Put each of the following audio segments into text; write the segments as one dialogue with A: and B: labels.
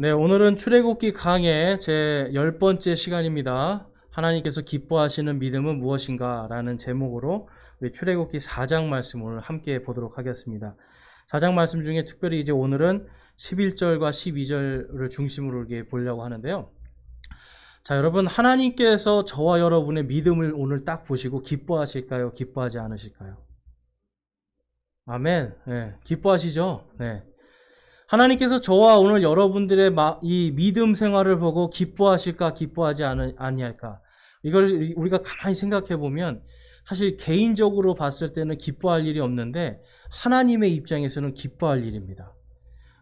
A: 네, 오늘은 출애굽기 강의 제 10번째 시간입니다. 하나님께서 기뻐하시는 믿음은 무엇인가? 라는 제목으로 우리 출애굽기 4장 말씀을 함께 보도록 하겠습니다. 4장 말씀 중에 특별히 이제 오늘은 11절과 12절을 중심으로 이렇게 보려고 하는데요. 자, 여러분, 하나님께서 저와 여러분의 믿음을 오늘 딱 보시고 기뻐하실까요? 기뻐하지 않으실까요? 아멘. 네, 기뻐하시죠? 네. 하나님께서 저와 오늘 여러분들의 이 믿음 생활을 보고 기뻐하실까, 기뻐하지 아니할까? 이걸 우리가 가만히 생각해 보면 사실 개인적으로 봤을 때는 기뻐할 일이 없는데 하나님의 입장에서는 기뻐할 일입니다.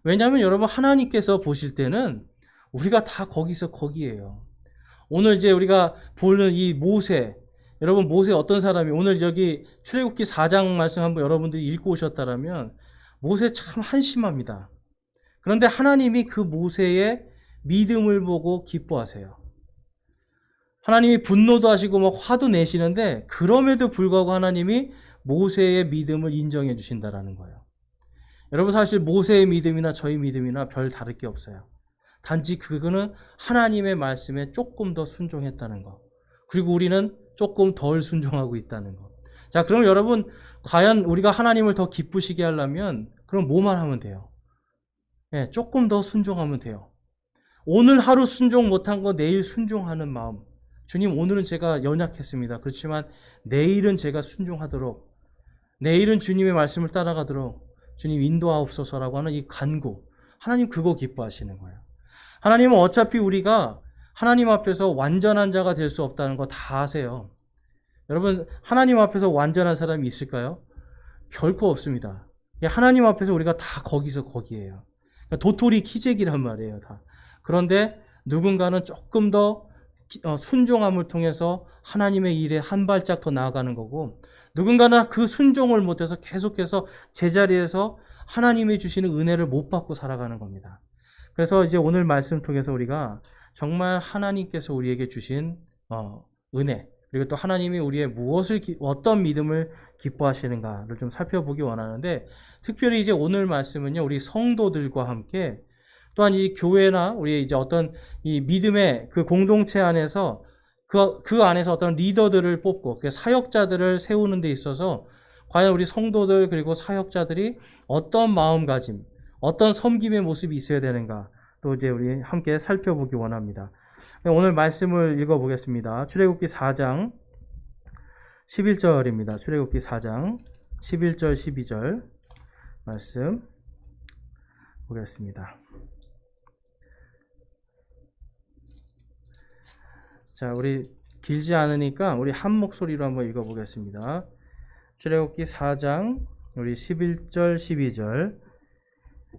A: 왜냐하면 여러분, 하나님께서 보실 때는 우리가 다 거기서 거기에요. 오늘 이제 우리가 보는 이 모세, 여러분 모세 어떤 사람이 오늘 여기 출애굽기 4장 말씀 한번 여러분들이 읽고 오셨다라면 모세 참 한심합니다. 그런데 하나님이 그 모세의 믿음을 보고 기뻐하세요. 하나님이 분노도 하시고 막 화도 내시는데 그럼에도 불구하고 하나님이 모세의 믿음을 인정해 주신다라는 거예요. 여러분 사실 모세의 믿음이나 저희 믿음이나 별 다를 게 없어요. 단지 그거는 하나님의 말씀에 조금 더 순종했다는 거. 그리고 우리는 조금 덜 순종하고 있다는 거. 자, 그럼 여러분 과연 우리가 하나님을 더 기쁘시게 하려면 그럼 뭐만 하면 돼요? 네, 조금 더 순종하면 돼요. 오늘 하루 순종 못한 거 내일 순종하는 마음. 주님, 오늘은 제가 연약했습니다. 그렇지만 내일은 제가 순종하도록, 내일은 주님의 말씀을 따라가도록 주님 인도하옵소서라고 하는 이 간구. 하나님 그거 기뻐하시는 거예요. 하나님은 어차피 우리가 하나님 앞에서 완전한 자가 될 수 없다는 거 다 아세요. 여러분, 하나님 앞에서 완전한 사람이 있을까요? 결코 없습니다. 하나님 앞에서 우리가 다 거기서 거기에요. 도토리 키재기란 말이에요, 다. 그런데 누군가는 조금 더 순종함을 통해서 하나님의 일에 한 발짝 더 나아가는 거고, 누군가는 그 순종을 못해서 계속해서 제자리에서 하나님이 주시는 은혜를 못 받고 살아가는 겁니다. 그래서 이제 오늘 말씀 통해서 우리가 정말 하나님께서 우리에게 주신 은혜, 그리고 또 하나님이 우리의 어떤 믿음을 기뻐하시는가를 좀 살펴보기 원하는데, 특별히 이제 오늘 말씀은요, 우리 성도들과 함께 또한 이 교회나 우리 이제 어떤 이 믿음의 그 공동체 안에서 그 안에서 어떤 리더들을 뽑고 사역자들을 세우는 데 있어서 과연 우리 성도들 그리고 사역자들이 어떤 마음가짐, 어떤 섬김의 모습이 있어야 되는가, 또 이제 우리 함께 살펴보기 원합니다. 오늘 말씀을 읽어보겠습니다. 출애굽기 4장 11절입니다. 출애굽기 4장 11절 12절 말씀 보겠습니다. 자, 우리 길지 않으니까 우리 한 목소리로 한번 읽어보겠습니다. 출애굽기 4장 우리 11절 12절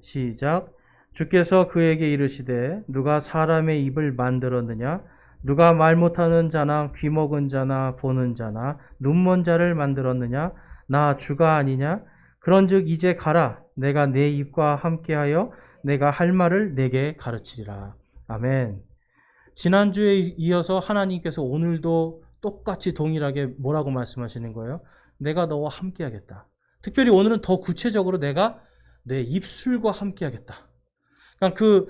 A: 시작. 주께서 그에게 이르시되 누가 사람의 입을 만들었느냐? 누가 말 못하는 자나 귀 먹은 자나 보는 자나 눈 먼 자를 만들었느냐? 나 주가 아니냐? 그런즉 이제 가라. 내가 내 입과 함께하여 내가 할 말을 내게 가르치리라. 아멘. 지난주에 이어서 하나님께서 오늘도 똑같이 동일하게 뭐라고 말씀하시는 거예요? 내가 너와 함께하겠다. 특별히 오늘은 더 구체적으로 내가 내 입술과 함께하겠다. 그러니까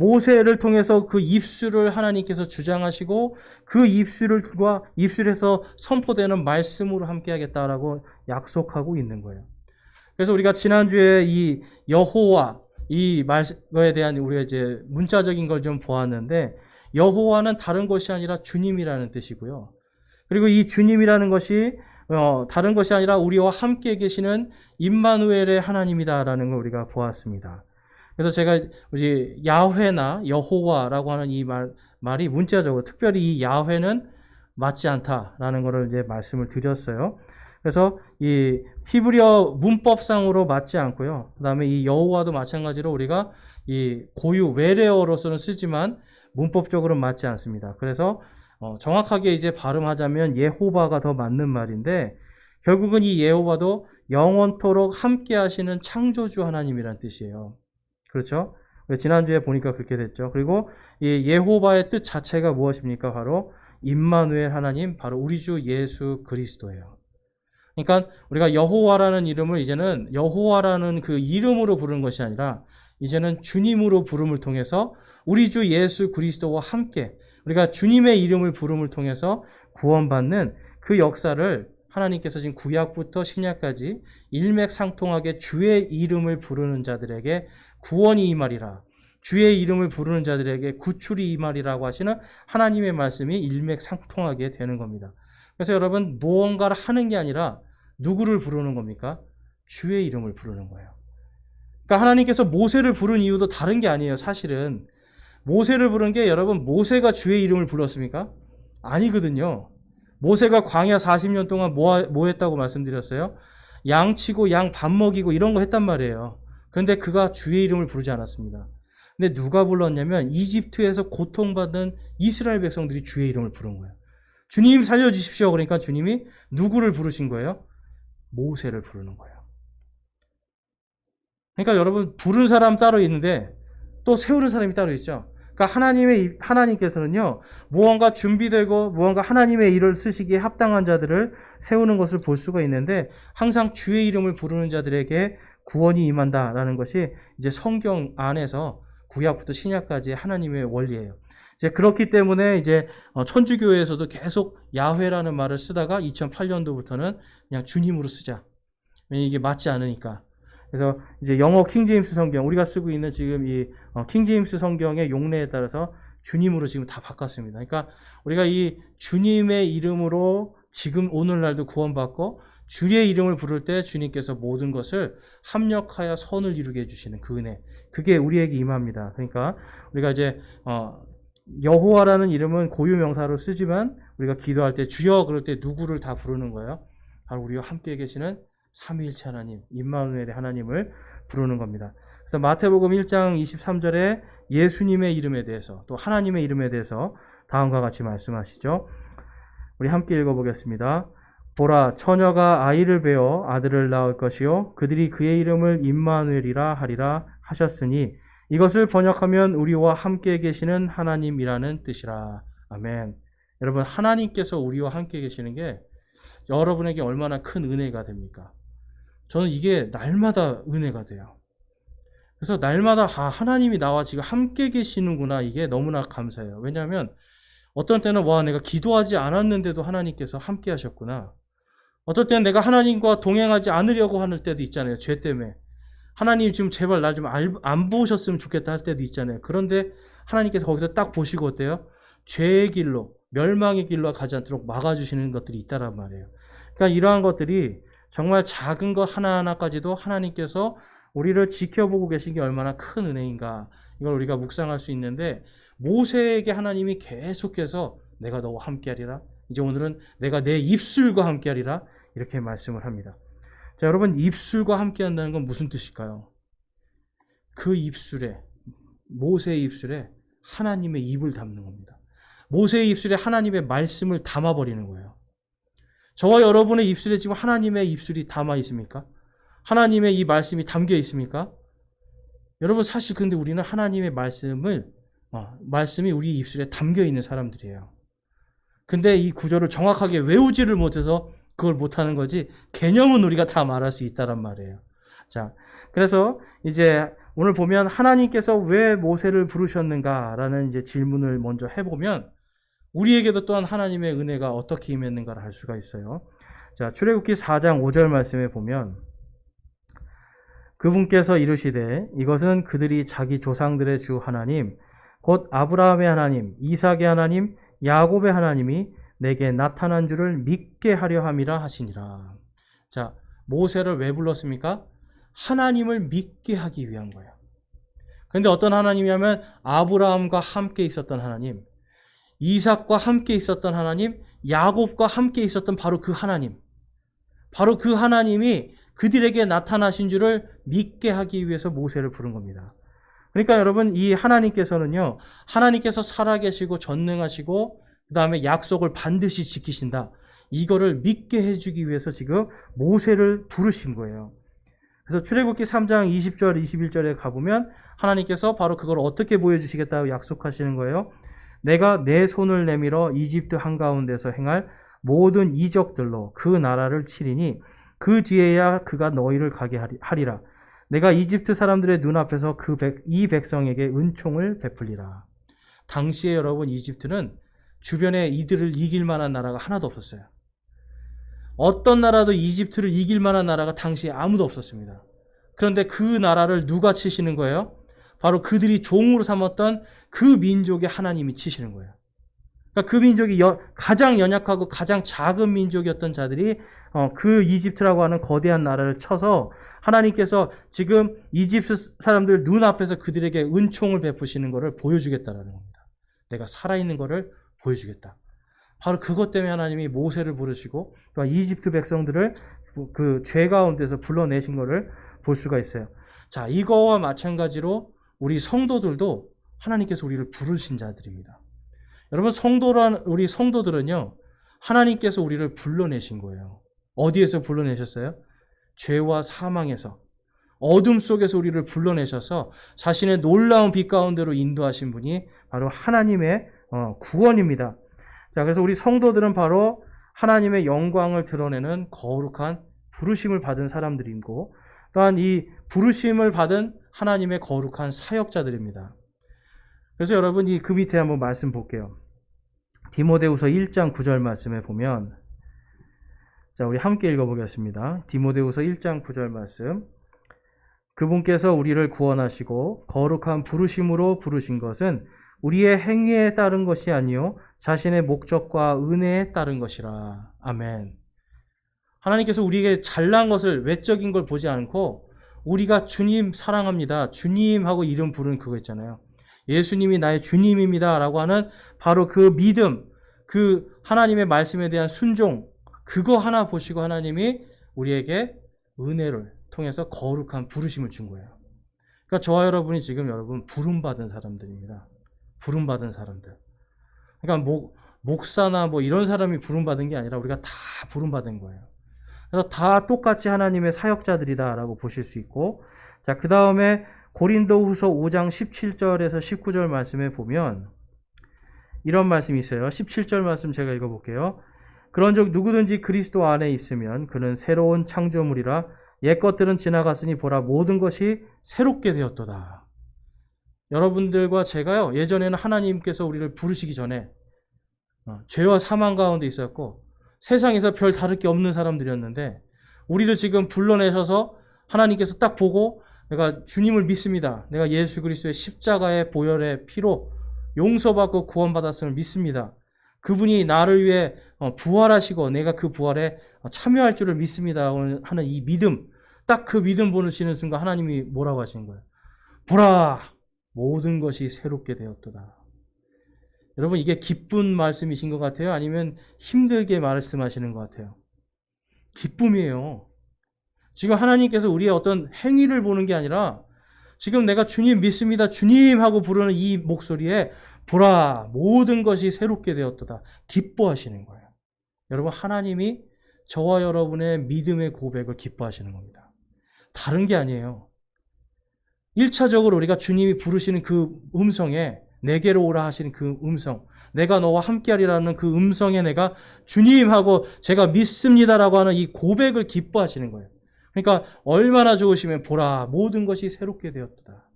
A: 모세를 통해서 그 입술을 하나님께서 주장하시고 그 입술에서 선포되는 말씀으로 함께하겠다라고 약속하고 있는 거예요. 그래서 우리가 지난주에 이 여호와 이 말에 대한 우리가 이제 문자적인 걸 좀 보았는데, 여호와는 다른 것이 아니라 주님이라는 뜻이고요. 그리고 이 주님이라는 것이 다른 것이 아니라 우리와 함께 계시는 임마누엘의 하나님이다라는 걸 우리가 보았습니다. 그래서 제가 우리 야훼나 여호와라고 하는 이 말이 문자적으로 특별히 이 야훼는 맞지 않다라는 것을 이제 말씀을 드렸어요. 그래서 이 히브리어 문법상으로 맞지 않고요. 그다음에 이 여호와도 마찬가지로 우리가 이 고유 외래어로서는 쓰지만 문법적으로 맞지 않습니다. 그래서 정확하게 이제 발음하자면 예호바가 더 맞는 말인데, 결국은 이 예호바도 영원토록 함께 하시는 창조주 하나님이라는 뜻이에요. 그렇죠? 지난주에 보니까 그렇게 됐죠. 그리고 이 예호바의 뜻 자체가 무엇입니까? 바로 임마누엘 하나님, 바로 우리 주 예수 그리스도예요. 그러니까 우리가 여호와라는 이름을 이제는 여호와라는 그 이름으로 부르는 것이 아니라 이제는 주님으로 부름을 통해서 우리 주 예수 그리스도와 함께 우리가 주님의 이름을 부름을 통해서 구원받는 그 역사를 하나님께서 지금 구약부터 신약까지 일맥상통하게 주의 이름을 부르는 자들에게 구원이 임하리라. 주의 이름을 부르는 자들에게 구출이 임하리라고 하시는 하나님의 말씀이 일맥상통하게 되는 겁니다. 그래서 여러분 무언가를 하는 게 아니라 누구를 부르는 겁니까? 주의 이름을 부르는 거예요. 그러니까 하나님께서 모세를 부른 이유도 다른 게 아니에요. 사실은 모세를 부른 게 여러분 모세가 주의 이름을 불렀습니까? 아니거든요. 모세가 광야 40년 동안 뭐 했다고 말씀드렸어요? 양 치고 양 밥 먹이고 이런 거 했단 말이에요. 그런데 그가 주의 이름을 부르지 않았습니다. 근데 누가 불렀냐면 이집트에서 고통받는 이스라엘 백성들이 주의 이름을 부른 거예요. 주님 살려주십시오. 그러니까 주님이 누구를 부르신 거예요? 모세를 부르는 거예요. 그러니까 여러분 부른 사람 따로 있는데 또 세우는 사람이 따로 있죠. 그러니까 하나님께서는요, 무언가 준비되고 무언가 하나님의 일을 쓰시기에 합당한 자들을 세우는 것을 볼 수가 있는데 항상 주의 이름을 부르는 자들에게 구원이 임한다라는 것이 이제 성경 안에서 구약부터 신약까지 하나님의 원리예요. 이제 그렇기 때문에 이제 천주교회에서도 계속 야훼라는 말을 쓰다가 2008년도부터는 그냥 주님으로 쓰자. 왜냐면 이게 맞지 않으니까. 그래서 이제 영어 킹제임스 성경, 우리가 쓰고 있는 지금 이 킹제임스 성경의 용례에 따라서 주님으로 지금 다 바꿨습니다. 그러니까 우리가 이 주님의 이름으로 지금 오늘날도 구원받고 주의 이름을 부를 때 주님께서 모든 것을 합력하여 선을 이루게 해주시는 그 은혜, 그게 우리에게 임합니다. 그러니까 우리가 이제 여호와라는 이름은 고유명사로 쓰지만 우리가 기도할 때 주여 그럴 때 누구를 다 부르는 거예요? 바로 우리와 함께 계시는 삼위일체 하나님, 임마누엘의 하나님을 부르는 겁니다. 그래서 마태복음 1장 23절에 예수님의 이름에 대해서 또 하나님의 이름에 대해서 다음과 같이 말씀하시죠. 우리 함께 읽어보겠습니다. 보라, 처녀가 아이를 베어 아들을 낳을 것이요 그들이 그의 이름을 임마누엘이라 하리라 하셨으니 이것을 번역하면 우리와 함께 계시는 하나님이라는 뜻이라. 아멘. 여러분, 하나님께서 우리와 함께 계시는 게 여러분에게 얼마나 큰 은혜가 됩니까? 저는 이게 날마다 은혜가 돼요. 그래서 날마다 하나님이 나와 지금 함께 계시는구나, 이게 너무나 감사해요. 왜냐하면 어떤 때는 내가 기도하지 않았는데도 하나님께서 함께 하셨구나. 어떨 때는 내가 하나님과 동행하지 않으려고 하는 때도 있잖아요. 죄 때문에. 하나님 지금 제발 날 좀 안 보셨으면 좋겠다 할 때도 있잖아요. 그런데 하나님께서 거기서 딱 보시고 어때요? 죄의 길로, 멸망의 길로 가지 않도록 막아주시는 것들이 있다란 말이에요. 그러니까 이러한 것들이 정말 작은 것 하나하나까지도 하나님께서 우리를 지켜보고 계신 게 얼마나 큰 은혜인가, 이걸 우리가 묵상할 수 있는데, 모세에게 하나님이 계속해서 내가 너와 함께하리라, 이제 오늘은 내가 내 입술과 함께하리라, 이렇게 말씀을 합니다. 자, 여러분, 입술과 함께한다는 건 무슨 뜻일까요? 그 입술에, 모세의 입술에 하나님의 입을 담는 겁니다. 모세의 입술에 하나님의 말씀을 담아버리는 거예요. 저와 여러분의 입술에 지금 하나님의 입술이 담아 있습니까? 하나님의 이 말씀이 담겨 있습니까? 여러분, 사실 근데 우리는 하나님의 말씀이 우리 입술에 담겨 있는 사람들이에요. 근데 이 구절을 정확하게 외우지를 못해서 그걸 못하는 거지, 개념은 우리가 다 말할 수 있다란 말이에요. 자, 그래서 이제 오늘 보면 하나님께서 왜 모세를 부르셨는가라는 이제 질문을 먼저 해보면 우리에게도 또한 하나님의 은혜가 어떻게 임했는가를 알 수가 있어요. 자, 출애굽기 4장 5절 말씀에 보면 그분께서 이르시되 이것은 그들이 자기 조상들의 주 하나님 곧 아브라함의 하나님, 이삭의 하나님, 야곱의 하나님이 내게 나타난 줄을 믿게 하려 함이라 하시니라. 자, 모세를 왜 불렀습니까? 하나님을 믿게 하기 위한 거예요. 그런데 어떤 하나님이냐면 아브라함과 함께 있었던 하나님, 이삭과 함께 있었던 하나님, 야곱과 함께 있었던 바로 그 하나님, 바로 그 하나님이 그들에게 나타나신 줄을 믿게 하기 위해서 모세를 부른 겁니다. 그러니까 여러분, 이 하나님께서는요, 하나님께서 살아계시고 전능하시고 그 다음에 약속을 반드시 지키신다, 이거를 믿게 해주기 위해서 지금 모세를 부르신 거예요. 그래서 출애굽기 3장 20절 21절에 가보면 하나님께서 바로 그걸 어떻게 보여주시겠다고 약속하시는 거예요. 내가 내 손을 내밀어 이집트 한가운데서 행할 모든 이적들로 그 나라를 치리니 그 뒤에야 그가 너희를 가게 하리라. 내가 이집트 사람들의 눈앞에서 이 백성에게 은총을 베풀리라. 당시에 여러분 이집트는 주변에 이들을 이길 만한 나라가 하나도 없었어요. 어떤 나라도 이집트를 이길 만한 나라가 당시에 아무도 없었습니다. 그런데 그 나라를 누가 치시는 거예요? 바로 그들이 종으로 삼았던 그 민족의 하나님이 치시는 거예요. 그러니까 그 민족이 가장 연약하고 가장 작은 민족이었던 자들이 그 이집트라고 하는 거대한 나라를 쳐서 하나님께서 지금 이집트 사람들 눈앞에서 그들에게 은총을 베푸시는 것을 보여주겠다라는 겁니다. 내가 살아있는 것을 보여주겠다. 바로 그것 때문에 하나님이 모세를 부르시고 이집트 백성들을 그 죄 가운데서 불러내신 것을 볼 수가 있어요. 자, 이거와 마찬가지로 우리 성도들도 하나님께서 우리를 부르신 자들입니다. 여러분, 우리 성도들은요, 하나님께서 우리를 불러내신 거예요. 어디에서 불러내셨어요? 죄와 사망에서, 어둠 속에서 우리를 불러내셔서 자신의 놀라운 빛 가운데로 인도하신 분이 바로 하나님의 구원입니다. 자, 그래서 우리 성도들은 바로 하나님의 영광을 드러내는 거룩한 부르심을 받은 사람들이고, 또한 이 부르심을 받은 하나님의 거룩한 사역자들입니다. 그래서 여러분, 그 밑에 한번 말씀 볼게요. 디모데후서 1장 9절 말씀에 보면, 자, 우리 함께 읽어보겠습니다. 디모데후서 1장 9절 말씀. 그분께서 우리를 구원하시고 거룩한 부르심으로 부르신 것은 우리의 행위에 따른 것이 아니요 자신의 목적과 은혜에 따른 것이라. 아멘. 하나님께서 우리에게 잘난 것을, 외적인 걸 보지 않고 우리가 주님 사랑합니다, 주님 하고 이름 부르는 그거 있잖아요. 예수님이 나의 주님입니다 라고 하는 바로 그 믿음, 그 하나님의 말씀에 대한 순종, 그거 하나 보시고 하나님이 우리에게 은혜를 통해서 거룩한 부르심을 준 거예요. 그러니까 저와 여러분이 지금 여러분 부름받은 사람들입니다. 부름받은 사람들. 그러니까 목사나 이런 사람이 부름받은 게 아니라 우리가 다 부름받은 거예요. 그래서 다 똑같이 하나님의 사역자들이다라고 보실 수 있고, 자, 그 다음에 고린도후서 5장 17절에서 19절 말씀에 보면 이런 말씀이 있어요. 17절 말씀 제가 읽어볼게요. 그런즉 누구든지 그리스도 안에 있으면 그는 새로운 창조물이라 옛 것들은 지나갔으니 보라 모든 것이 새롭게 되었도다. 여러분들과 제가요, 예전에는 하나님께서 우리를 부르시기 전에 죄와 사망 가운데 있었고 세상에서 별 다를 게 없는 사람들이었는데, 우리를 지금 불러내셔서 하나님께서 딱 보고 내가 주님을 믿습니다, 내가 예수 그리스도의 십자가의 보혈의 피로 용서받고 구원받았음을 믿습니다, 그분이 나를 위해 부활하시고 내가 그 부활에 참여할 줄을 믿습니다 하는 이 믿음, 딱 그 믿음 보시는 순간 하나님이 뭐라고 하시는 거예요? 보라 모든 것이 새롭게 되었도다. 여러분, 이게 기쁜 말씀이신 것 같아요? 아니면 힘들게 말씀하시는 것 같아요? 기쁨이에요. 지금 하나님께서 우리의 어떤 행위를 보는 게 아니라 지금 내가 주님 믿습니다, 주님 하고 부르는 이 목소리에 보라 모든 것이 새롭게 되었도다 기뻐하시는 거예요. 여러분, 하나님이 저와 여러분의 믿음의 고백을 기뻐하시는 겁니다. 다른 게 아니에요. 1차적으로 우리가 주님이 부르시는 그 음성에, 내게로 오라 하시는 그 음성, 내가 너와 함께하리라는 그 음성에 내가 주님하고 제가 믿습니다라고 하는 이 고백을 기뻐하시는 거예요. 그러니까 얼마나 좋으시면 보라 모든 것이 새롭게 되었다.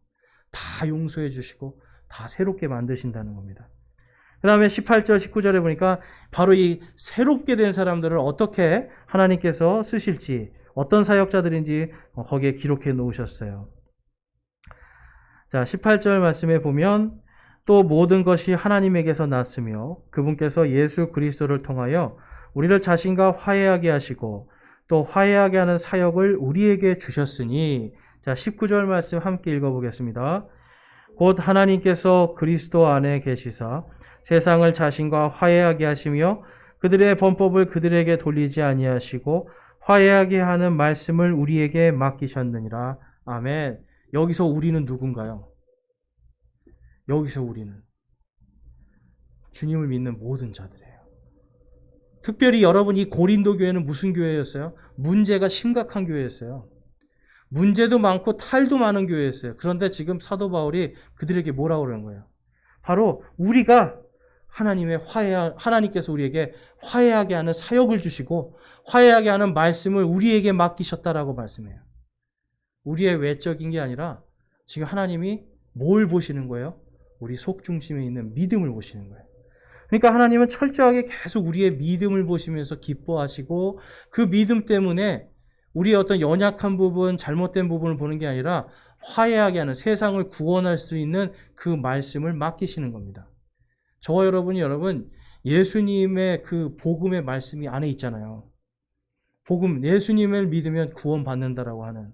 A: 다 용서해 주시고 다 새롭게 만드신다는 겁니다. 그 다음에 18절 19절에 보니까 바로 이 새롭게 된 사람들을 어떻게 하나님께서 쓰실지, 어떤 사역자들인지 거기에 기록해 놓으셨어요. 자, 18절 말씀에 보면 또 모든 것이 하나님에게서 났으며 그분께서 예수 그리스도를 통하여 우리를 자신과 화해하게 하시고 또 화해하게 하는 사역을 우리에게 주셨으니, 자, 19절 말씀 함께 읽어보겠습니다. 곧 하나님께서 그리스도 안에 계시사 세상을 자신과 화해하게 하시며 그들의 범법을 그들에게 돌리지 아니하시고 화해하게 하는 말씀을 우리에게 맡기셨느니라. 아멘. 여기서 우리는 누군가요? 여기서 우리는 주님을 믿는 모든 자들이에요. 특별히 여러분, 이 고린도 교회는 무슨 교회였어요? 문제가 심각한 교회였어요. 문제도 많고 탈도 많은 교회였어요. 그런데 지금 사도 바울이 그들에게 뭐라고 그러는 거예요? 바로 우리가 하나님께서 우리에게 화해하게 하는 사역을 주시고 화해하게 하는 말씀을 우리에게 맡기셨다라고 말씀해요. 우리의 외적인 게 아니라 지금 하나님이 뭘 보시는 거예요? 우리 속 중심에 있는 믿음을 보시는 거예요. 그러니까 하나님은 철저하게 계속 우리의 믿음을 보시면서 기뻐하시고 그 믿음 때문에 우리의 어떤 연약한 부분, 잘못된 부분을 보는 게 아니라 화해하게 하는, 세상을 구원할 수 있는 그 말씀을 맡기시는 겁니다. 저와 여러분, 예수님의 그 복음의 말씀이 안에 있잖아요. 복음, 예수님을 믿으면 구원받는다라고 하는,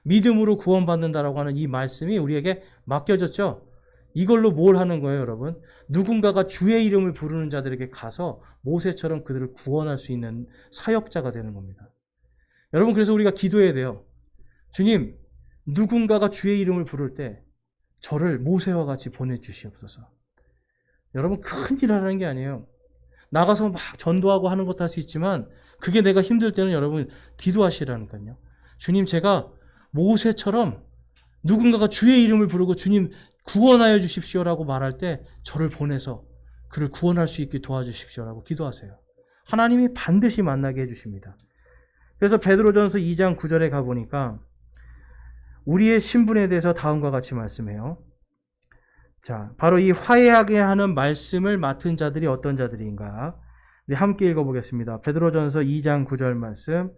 A: 믿음으로 구원받는다라고 하는 이 말씀이 우리에게 맡겨졌죠. 이걸로 뭘 하는 거예요, 여러분? 누군가가 주의 이름을 부르는 자들에게 가서 모세처럼 그들을 구원할 수 있는 사역자가 되는 겁니다. 여러분, 그래서 우리가 기도해야 돼요. 주님, 누군가가 주의 이름을 부를 때 저를 모세와 같이 보내주시옵소서. 여러분, 큰일 하라는 게 아니에요. 나가서 막 전도하고 하는 것도 할 수 있지만 그게 내가 힘들 때는 여러분 기도하시라니까요. 주님, 제가 모세처럼 누군가가 주의 이름을 부르고 주님 구원하여 주십시오라고 말할 때 저를 보내서 그를 구원할 수 있게 도와주십시오라고 기도하세요. 하나님이 반드시 만나게 해주십니다. 그래서 베드로전서 2장 9절에 가보니까 우리의 신분에 대해서 다음과 같이 말씀해요. 자, 바로 이 화해하게 하는 말씀을 맡은 자들이 어떤 자들인가? 우리 함께 읽어보겠습니다. 베드로전서 2장 9절 말씀.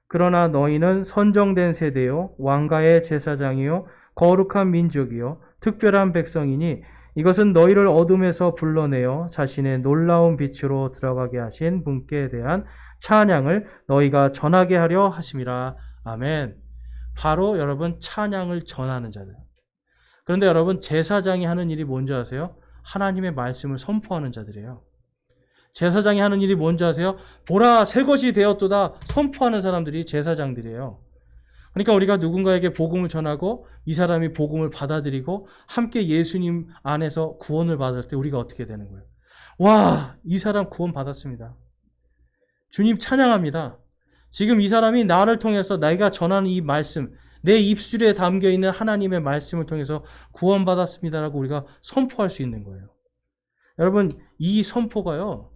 A: 그러나 너희는 선정된 세대요, 왕가의 제사장이요, 거룩한 민족이요, 특별한 백성이니 이것은 너희를 어둠에서 불러내어 자신의 놀라운 빛으로 들어가게 하신 분께 대한 찬양을 너희가 전하게 하려 하심이라. 아멘. 바로 여러분 찬양을 전하는 자들. 그런데 여러분 제사장이 하는 일이 뭔지 아세요? 하나님의 말씀을 선포하는 자들이에요. 제사장이 하는 일이 뭔지 아세요? 보라 새 것이 되었도다 선포하는 사람들이 제사장들이에요. 그러니까 우리가 누군가에게 복음을 전하고 이 사람이 복음을 받아들이고 함께 예수님 안에서 구원을 받을 때 우리가 어떻게 되는 거예요? 와, 이 사람 구원 받았습니다. 주님 찬양합니다. 지금 이 사람이 나를 통해서 내가 전하는 이 말씀, 내 입술에 담겨있는 하나님의 말씀을 통해서 구원받았습니다라고 우리가 선포할 수 있는 거예요. 여러분, 이 선포가요,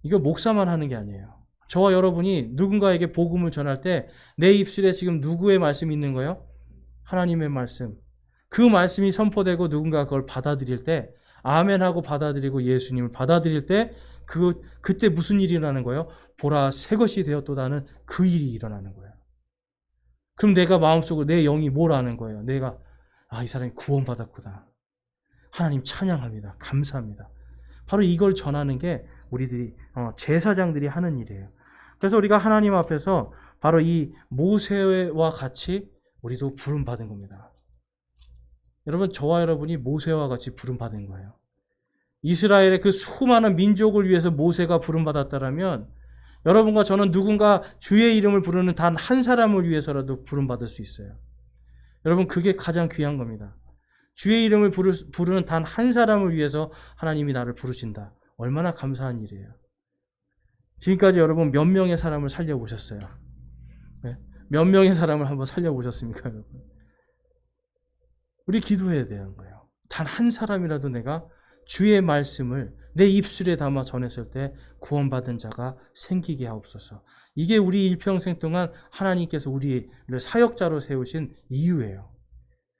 A: 이거 목사만 하는 게 아니에요. 저와 여러분이 누군가에게 복음을 전할 때 내 입술에 지금 누구의 말씀이 있는 거예요? 하나님의 말씀. 그 말씀이 선포되고 누군가 그걸 받아들일 때 아멘하고 받아들이고 예수님을 받아들일 때 그때 무슨 일이 일어나는 거예요? 보라 새 것이 되었도다는 그 일이 일어나는 거예요. 그럼 내가 마음속으로 내 영이 뭘 아는 거예요? 내가 이 사람이 구원받았구나. 하나님 찬양합니다. 감사합니다. 바로 이걸 전하는 게 우리들이 제사장들이 하는 일이에요. 그래서 우리가 하나님 앞에서 바로 이 모세와 같이 우리도 부름받은 겁니다. 여러분, 저와 여러분이 모세와 같이 부름받은 거예요. 이스라엘의 그 수많은 민족을 위해서 모세가 부름받았다라면 여러분과 저는 누군가 주의 이름을 부르는 단 한 사람을 위해서라도 부름받을 수 있어요. 여러분, 그게 가장 귀한 겁니다. 주의 이름을 부르는 단 한 사람을 위해서 하나님이 나를 부르신다. 얼마나 감사한 일이에요. 지금까지 여러분 몇 명의 사람을 살려보셨어요? 네? 몇 명의 사람을 한번 살려보셨습니까, 여러분? 우리 기도해야 되는 거예요. 단 한 사람이라도 내가 주의 말씀을 내 입술에 담아 전했을 때 구원받은 자가 생기게 하옵소서. 이게 우리 일평생 동안 하나님께서 우리를 사역자로 세우신 이유예요.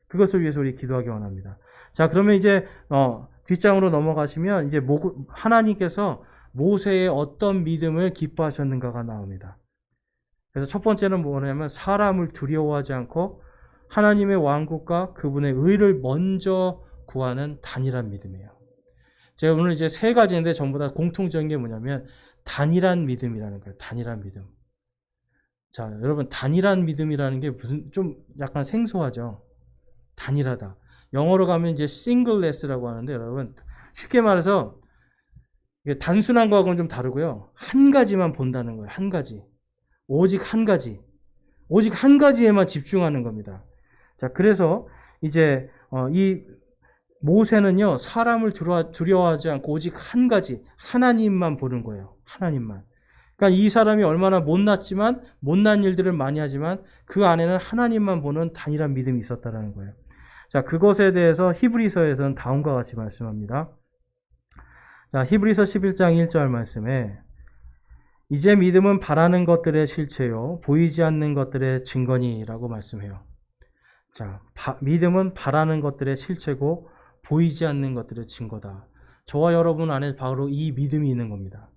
A: 그것을 위해서 우리 기도하기 원합니다. 자, 그러면 이제 뒷장으로 넘어가시면 이제 하나님께서 모세의 어떤 믿음을 기뻐하셨는가가 나옵니다. 그래서 첫 번째는 뭐냐면 사람을 두려워하지 않고 하나님의 왕국과 그분의 의를 먼저 구하는 단일한 믿음이에요. 제가 오늘 이제 세 가지인데 전부 다 공통적인 게 뭐냐면 단일한 믿음이라는 거예요. 단일한 믿음. 자, 여러분 단일한 믿음이라는 게 무슨 좀 약간 생소하죠. 단일하다. 영어로 가면 이제 singleness라고 하는데 여러분 쉽게 말해서 이게 단순한 거하고는 좀 다르고요. 한 가지만 본다는 거예요. 한 가지. 오직 한 가지. 오직 한 가지에만 집중하는 겁니다. 자, 그래서 이제 이 모세는요, 사람을 두려워하지 않고 오직 한 가지, 하나님만 보는 거예요. 하나님만. 그러니까 이 사람이 얼마나 못났지만, 못난 일들을 많이 하지만 그 안에는 하나님만 보는 단일한 믿음이 있었다는 거예요. 자, 그것에 대해서 히브리서에서는 다음과 같이 말씀합니다. 자, 히브리서 11장 1절 말씀에 이제 믿음은 바라는 것들의 실체요 보이지 않는 것들의 증거니라고 말씀해요. 자, 믿음은 바라는 것들의 실체고 보이지 않는 것들의 증거다. 저와 여러분 안에 바로 이 믿음이 있는 겁니다.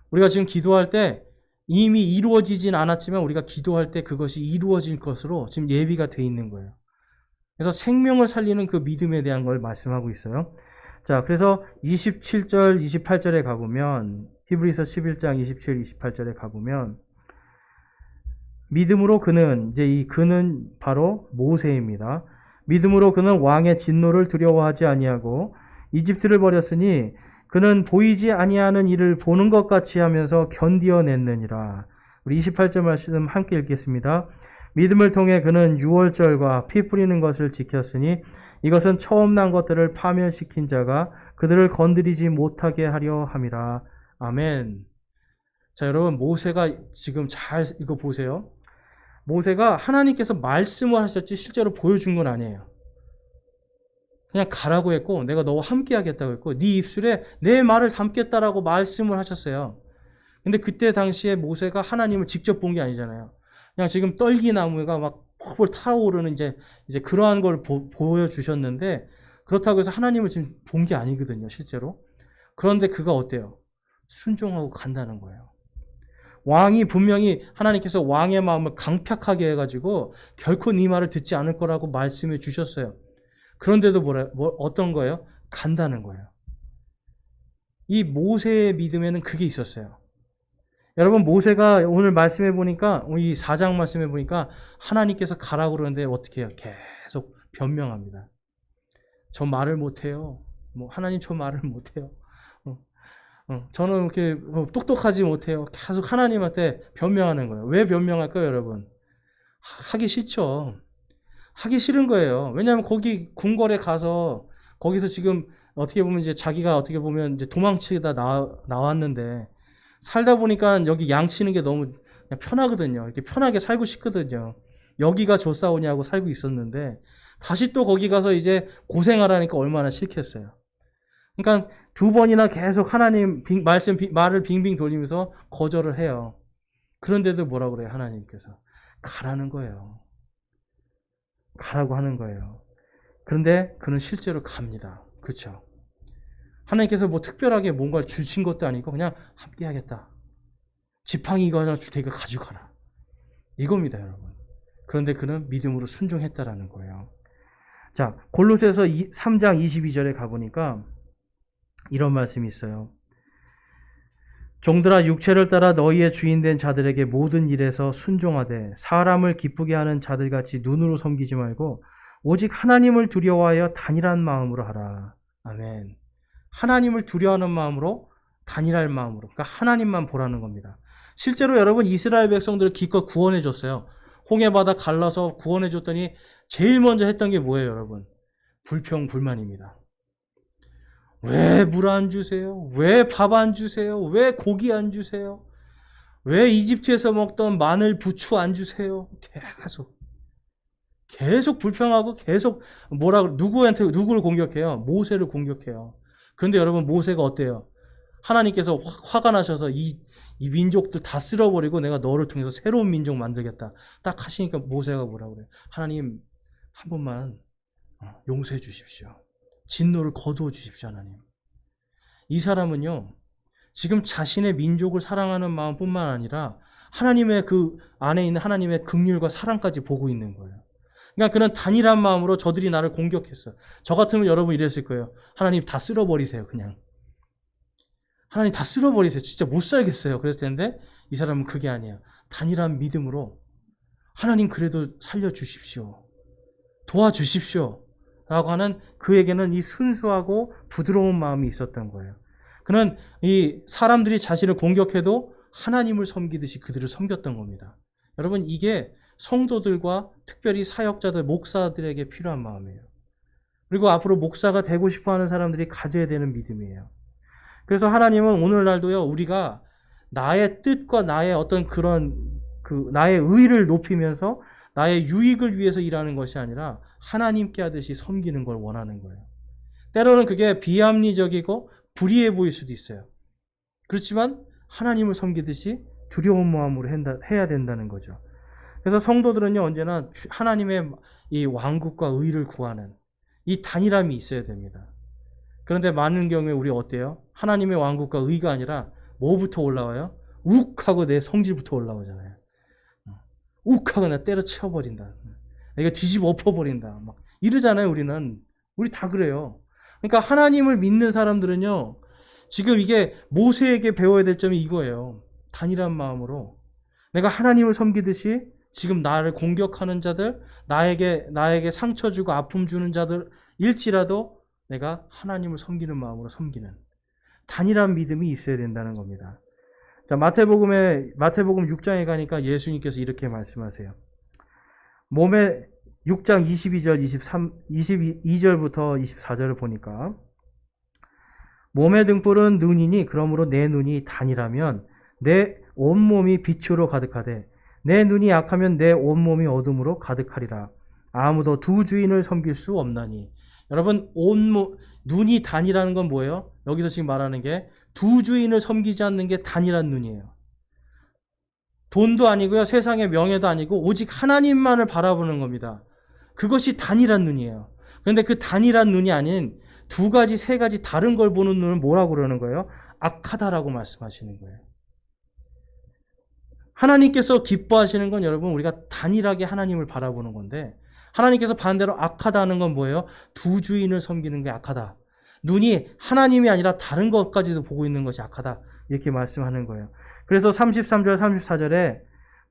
A: 우리가 지금 기도할 때 이미 이루어지진 않았지만 우리가 기도할 때 그것이 이루어질 것으로 지금 예비가 돼 있는 거예요. 그래서 생명을 살리는 그 믿음에 대한 걸 말씀하고 있어요. 자, 그래서 27절, 28절에 가보면 히브리서 11장 27, 28절에 가보면 믿음으로 그는, 이제 이 그는 바로 모세입니다. 믿음으로 그는 왕의 진노를 두려워하지 아니하고 이집트를 버렸으니 그는 보이지 아니하는 일을 보는 것 같이 하면서 견디어냈느니라. 우리 28절 말씀 함께 읽겠습니다. 믿음을 통해 그는 유월절과 피 뿌리는 것을 지켰으니 이것은 처음 난 것들을 파멸시킨 자가 그들을 건드리지 못하게 하려 함이라. 아멘. 자, 여러분, 모세가 지금 잘 이거 보세요. 모세가 하나님께서 말씀을 하셨지 실제로 보여준 건 아니에요. 그냥 가라고 했고 내가 너와 함께 하겠다고 했고 네 입술에 내 말을 담겠다라고 말씀을 하셨어요. 근데 그때 당시에 모세가 하나님을 직접 본 게 아니잖아요. 그냥 지금 떨기나무가 막 펄펄 타오르는 이제 그러한 걸 보여주셨는데 그렇다고 해서 하나님을 지금 본 게 아니거든요, 실제로. 그런데 그가 어때요? 순종하고 간다는 거예요. 왕이 분명히 하나님께서 왕의 마음을 강팍하게 해가지고 결코 네 말을 듣지 않을 거라고 말씀해 주셨어요. 그런데도 어떤 거예요? 간다는 거예요. 이 모세의 믿음에는 그게 있었어요. 여러분, 모세가 오늘 말씀해 보니까, 이 4장 말씀해 보니까 하나님께서 가라고 그러는데 어떻게 해요? 계속 변명합니다. 저 말을 못해요. 하나님 저 말을 못해요. 저는 이렇게 똑똑하지 못해요. 계속 하나님한테 변명하는 거예요. 왜 변명할까요, 여러분? 하기 싫죠. 하기 싫은 거예요. 왜냐하면 거기 궁궐에 가서 거기서 지금 어떻게 보면 이제 자기가 어떻게 보면 이제 도망치다 나왔는데 살다 보니까 여기 양치는 게 너무 그냥 편하거든요. 이렇게 편하게 살고 싶거든요. 여기가 좋사오냐고 살고 있었는데 다시 또 거기 가서 이제 고생하라니까 얼마나 싫겠어요. 그러니까 2번이나 계속 하나님 말을 빙빙 돌리면서 거절을 해요. 그런데도 뭐라고 그래요? 하나님께서 가라는 거예요. 가라고 하는 거예요. 그런데 그는 실제로 갑니다. 그렇죠? 하나님께서 특별하게 뭔가를 주신 것도 아니고 그냥 함께 하겠다. 지팡이 이거 하나 줄 테니까 가져가라. 이겁니다, 여러분. 그런데 그는 믿음으로 순종했다라는 거예요. 자, 골로새서 3장 22절에 가보니까 이런 말씀이 있어요. 종들아, 육체를 따라 너희의 주인된 자들에게 모든 일에서 순종하되 사람을 기쁘게 하는 자들같이 눈으로 섬기지 말고 오직 하나님을 두려워하여 단일한 마음으로 하라. 아멘. 하나님을 두려워하는 마음으로, 단일할 마음으로. 그러니까 하나님만 보라는 겁니다. 실제로 여러분, 이스라엘 백성들을 기껏 구원해 줬어요. 홍해바다 갈라서 구원해 줬더니 제일 먼저 했던 게 뭐예요, 여러분? 불평불만입니다. 왜 물 안 주세요? 왜 밥 안 주세요? 왜 고기 안 주세요? 왜 이집트에서 먹던 마늘, 부추 안 주세요? 계속 불평하고 계속 누구를 공격해요? 모세를 공격해요. 그런데 여러분, 모세가 어때요? 하나님께서 화가 나셔서 이 민족들 다 쓸어버리고 내가 너를 통해서 새로운 민족 만들겠다. 딱 하시니까 모세가 뭐라고 그래요? 하나님, 한 번만 용서해 주십시오. 진노를 거두어 주십시오, 하나님. 이 사람은요, 지금 자신의 민족을 사랑하는 마음뿐만 아니라 하나님의 그 안에 있는 하나님의 긍휼과 사랑까지 보고 있는 거예요. 그러니까 그는 단일한 마음으로 저들이 나를 공격했어. 저 같으면 여러분 이랬을 거예요. 하나님 다 쓸어버리세요, 그냥. 하나님 다 쓸어버리세요. 진짜 못 살겠어요. 그랬을 텐데 이 사람은 그게 아니에요. 단일한 믿음으로 하나님 그래도 살려주십시오. 도와주십시오. 라고 하는 그에게는 이 순수하고 부드러운 마음이 있었던 거예요. 그는 이 사람들이 자신을 공격해도 하나님을 섬기듯이 그들을 섬겼던 겁니다. 여러분, 이게 성도들과 특별히 사역자들, 목사들에게 필요한 마음이에요. 그리고 앞으로 목사가 되고 싶어 하는 사람들이 가져야 되는 믿음이에요. 그래서 하나님은 오늘날도요, 우리가 나의 뜻과 나의 어떤 나의 의를 높이면서 나의 유익을 위해서 일하는 것이 아니라 하나님께 하듯이 섬기는 걸 원하는 거예요. 때로는 그게 비합리적이고 불의해 보일 수도 있어요. 그렇지만 하나님을 섬기듯이 두려운 마음으로 해야 된다는 거죠. 그래서 성도들은요, 언제나 하나님의 이 왕국과 의를 구하는 이 단일함이 있어야 됩니다. 그런데 많은 경우에 우리 어때요? 하나님의 왕국과 의가 아니라 뭐부터 올라와요? 욱 하고 내 성질부터 올라오잖아요. 욱 하고 나 때려치워버린다. 이거 뒤집어 엎어버린다. 막 이러잖아요, 우리는. 우리 다 그래요. 그러니까 하나님을 믿는 사람들은요, 지금 이게 모세에게 배워야 될 점이 이거예요. 단일한 마음으로. 내가 하나님을 섬기듯이 지금 나를 공격하는 자들, 나에게 상처 주고 아픔 주는 자들 일지라도 내가 하나님을 섬기는 마음으로 섬기는 단일한 믿음이 있어야 된다는 겁니다. 자, 마태복음 6장에 가니까 예수님께서 이렇게 말씀하세요. 몸에 6장 22절부터 24절을 보니까 몸의 등불은 눈이니 그러므로 내 눈이 단이라면 내 온몸이 빛으로 가득하되 내 눈이 약하면 내 온몸이 어둠으로 가득하리라. 아무도 두 주인을 섬길 수 없나니. 여러분, 눈이 단이라는 건 뭐예요? 여기서 지금 말하는 게 두 주인을 섬기지 않는 게 단일한 눈이에요. 돈도 아니고요, 세상의 명예도 아니고 오직 하나님만을 바라보는 겁니다. 그것이 단일한 눈이에요. 그런데 그 단일한 눈이 아닌 두 가지, 세 가지 다른 걸 보는 눈을 뭐라고 그러는 거예요? 악하다라고 말씀하시는 거예요. 하나님께서 기뻐하시는 건 여러분, 우리가 단일하게 하나님을 바라보는 건데, 하나님께서 반대로 악하다는 건 뭐예요? 두 주인을 섬기는 게 악하다. 눈이 하나님이 아니라 다른 것까지도 보고 있는 것이 악하다. 이렇게 말씀하는 거예요. 그래서 33절, 34절에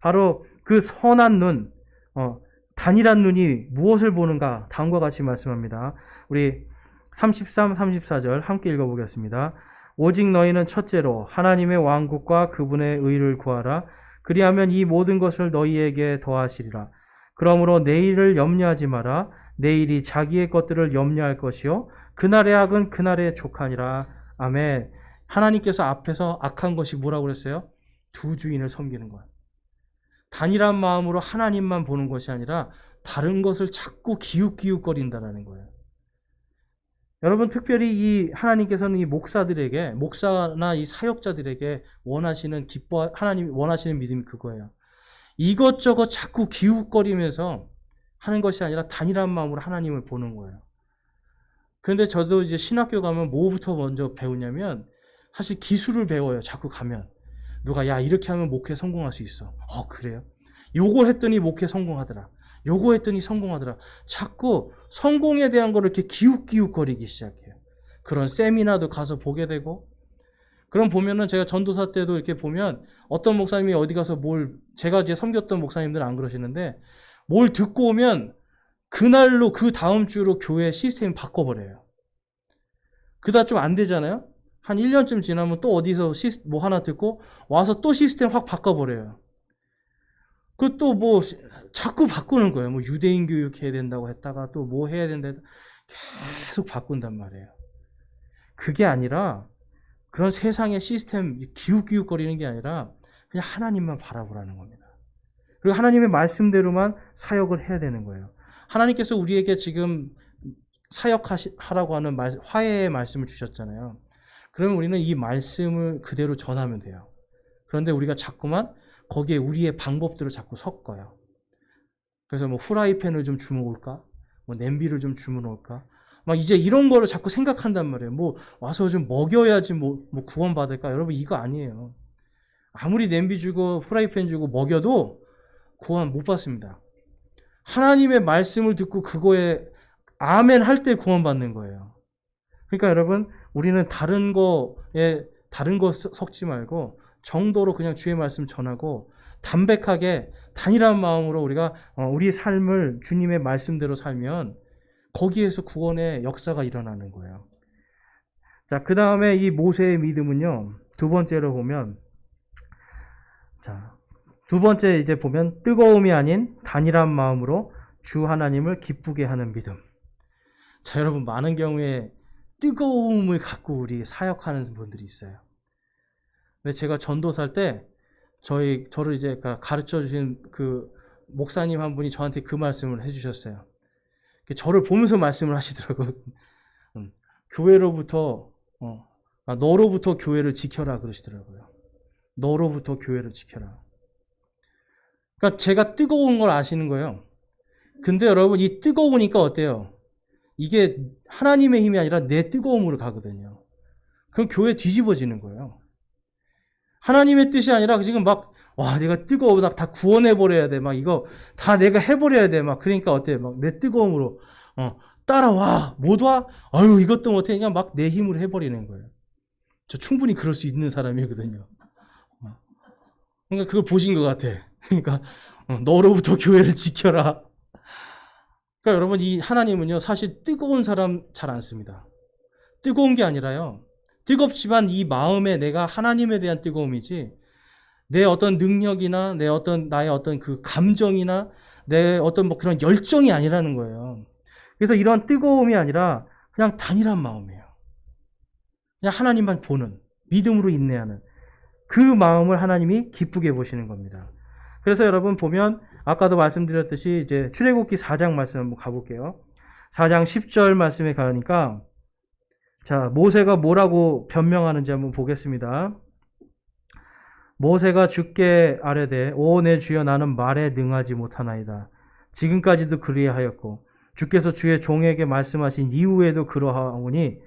A: 바로 그 선한 눈, 단일한 눈이 무엇을 보는가? 다음과 같이 말씀합니다. 우리 33, 34절 함께 읽어보겠습니다. 오직 너희는 첫째로 하나님의 왕국과 그분의 의를 구하라. 그리하면 이 모든 것을 너희에게 더하시리라. 그러므로 내일을 염려하지 마라. 내일이 자기의 것들을 염려할 것이요 그날의 악은 그날의 족하니라. 아멘. 하나님께서 앞에서 악한 것이 뭐라고 그랬어요? 두 주인을 섬기는 것. 단일한 마음으로 하나님만 보는 것이 아니라 다른 것을 자꾸 기웃기웃거린다는 거예요. 여러분, 특별히 이 하나님께서는 이 목사나 이 사역자들에게 하나님이 원하시는 믿음이 그거예요. 이것저것 자꾸 기웃거리면서 하는 것이 아니라 단일한 마음으로 하나님을 보는 거예요. 그런데 저도 이제 신학교 가면 뭐부터 먼저 배우냐면 사실 기술을 배워요. 자꾸 가면. 누가 야 이렇게 하면 목회 성공할 수 있어. 그래요? 요거 했더니 목회 성공하더라. 요거 했더니 성공하더라. 자꾸 성공에 대한 거를 이렇게 기웃기웃거리기 시작해요. 그런 세미나도 가서 보게 되고, 그럼 보면은 제가 전도사 때도 이렇게 보면 어떤 목사님이 어디 가서 제가 이제 섬겼던 목사님들은 안 그러시는데 뭘 듣고 오면 그날로 그 다음 주로 교회 시스템 바꿔버려요. 그다 좀 안 되잖아요? 한 1년쯤 지나면 또 어디서 뭐 하나 듣고 와서 또 시스템 확 바꿔버려요. 그 또 뭐 자꾸 바꾸는 거예요. 뭐 유대인 교육 해야 된다고 했다가 또 뭐 해야 된다 계속 바꾼단 말이에요. 그게 아니라 그런 세상의 시스템 기웃기웃거리는 게 아니라 그냥 하나님만 바라보라는 겁니다. 그리고 하나님의 말씀대로만 사역을 해야 되는 거예요. 하나님께서 우리에게 지금 사역하라고 하는 화해의 말씀을 주셨잖아요. 그러면 우리는 이 말씀을 그대로 전하면 돼요. 그런데 우리가 자꾸만 거기에 우리의 방법들을 자꾸 섞어요. 그래서 뭐 후라이팬을 좀 주워올까? 뭐 냄비를 좀 주워올까? 막 이제 이런 거를 자꾸 생각한단 말이에요. 뭐 와서 좀 먹여야지 뭐 구원받을까? 여러분, 이거 아니에요. 아무리 냄비 주고 후라이팬 주고 먹여도 구원 못 받습니다. 하나님의 말씀을 듣고 그거에 아멘 할 때 구원받는 거예요. 그러니까 여러분, 우리는 다른 거 섞지 말고 정도로 그냥 주의 말씀 전하고 담백하게 단일한 마음으로 우리가 우리 삶을 주님의 말씀대로 살면 거기에서 구원의 역사가 일어나는 거예요. 자, 그 다음에 이 모세의 믿음은요, 두 번째로 보면, 두 번째 이제 보면 뜨거움이 아닌 단일한 마음으로 주 하나님을 기쁘게 하는 믿음. 자, 여러분, 많은 경우에 뜨거움을 갖고 우리 사역하는 분들이 있어요. 근데 제가 전도살 때 저를 이제 가르쳐 주신 그 목사님 한 분이 저한테 그 말씀을 해주셨어요. 저를 보면서 말씀을 하시더라고요. 교회로부터 너로부터 교회를 지켜라 그러시더라고요. 너로부터 교회를 지켜라. 그러니까 제가 뜨거운 걸 아시는 거예요. 근데 여러분, 이 뜨거우니까 어때요? 이게 하나님의 힘이 아니라 내 뜨거움으로 가거든요. 그럼 교회 뒤집어지는 거예요. 하나님의 뜻이 아니라 지금 막, 와, 내가 뜨거워. 나 다 구원해버려야 돼. 막 이거 다 내가 해버려야 돼. 막 그러니까 어때요? 막 내 뜨거움으로, 따라와. 못 와? 아유, 이것도 못해. 그냥 막 내 힘으로 해버리는 거예요. 저 충분히 그럴 수 있는 사람이거든요. 그러니까 그걸 보신 것 같아. 그러니까, 너로부터 교회를 지켜라. 그러니까 여러분, 이 하나님은요, 사실 뜨거운 사람 잘 안 씁니다. 뜨거운 게 아니라요, 뜨겁지만 이 마음에 내가 하나님에 대한 뜨거움이지, 내 어떤 능력이나 나의 어떤 그 감정이나 내 어떤 뭐 그런 열정이 아니라는 거예요. 그래서 이런 뜨거움이 아니라 그냥 단일한 마음이에요. 그냥 하나님만 보는, 믿음으로 인내하는 그 마음을 하나님이 기쁘게 보시는 겁니다. 그래서 여러분 보면 아까도 말씀드렸듯이 이제 출애굽기 4장 말씀 한번 가볼게요. 4장 10절 말씀에 가니까, 자, 모세가 뭐라고 변명하는지 한번 보겠습니다. 모세가 주께 아뢰되, 오 내 주여, 나는 말에 능하지 못하나이다. 지금까지도 그리하였고 주께서 주의 종에게 말씀하신 이후에도 그러하오니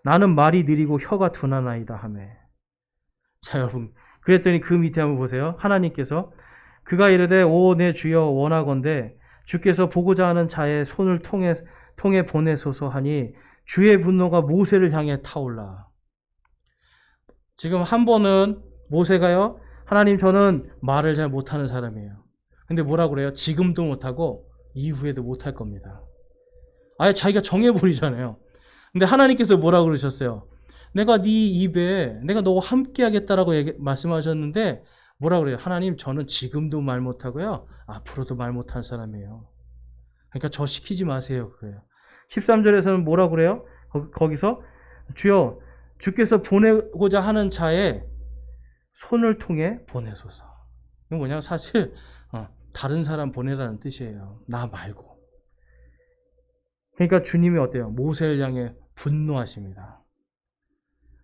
A: 나는 말이 느리고 혀가 둔하나이다 하매. 자, 여러분, 그랬더니 그 밑에 한번 보세요. 하나님께서 그가 이르되, 오 내 주여, 원하건대 주께서 보고자 하는 자의 손을 통해 보내소서 하니 주의 분노가 모세를 향해 타올라. 지금 한 번은 모세가요, 하나님, 저는 말을 잘 못하는 사람이에요. 근데 뭐라고 그래요? 지금도 못하고 이후에도 못할 겁니다. 아예 자기가 정해버리잖아요. 근데 하나님께서 뭐라고 그러셨어요? 내가 네 입에 내가 너와 함께 하겠다라고 말씀하셨는데 뭐라고 그래요? 하나님, 저는 지금도 말 못하고요, 앞으로도 말 못할 사람이에요. 그러니까 저 시키지 마세요. 그거예요. 13절에서는 뭐라고 그래요? 거기서 주여, 주께서 보내고자 하는 자의 손을 통해 보내소서. 이건 뭐냐면 사실 다른 사람 보내라는 뜻이에요. 나 말고. 그러니까 주님이 어때요? 모세를 향해 분노하십니다.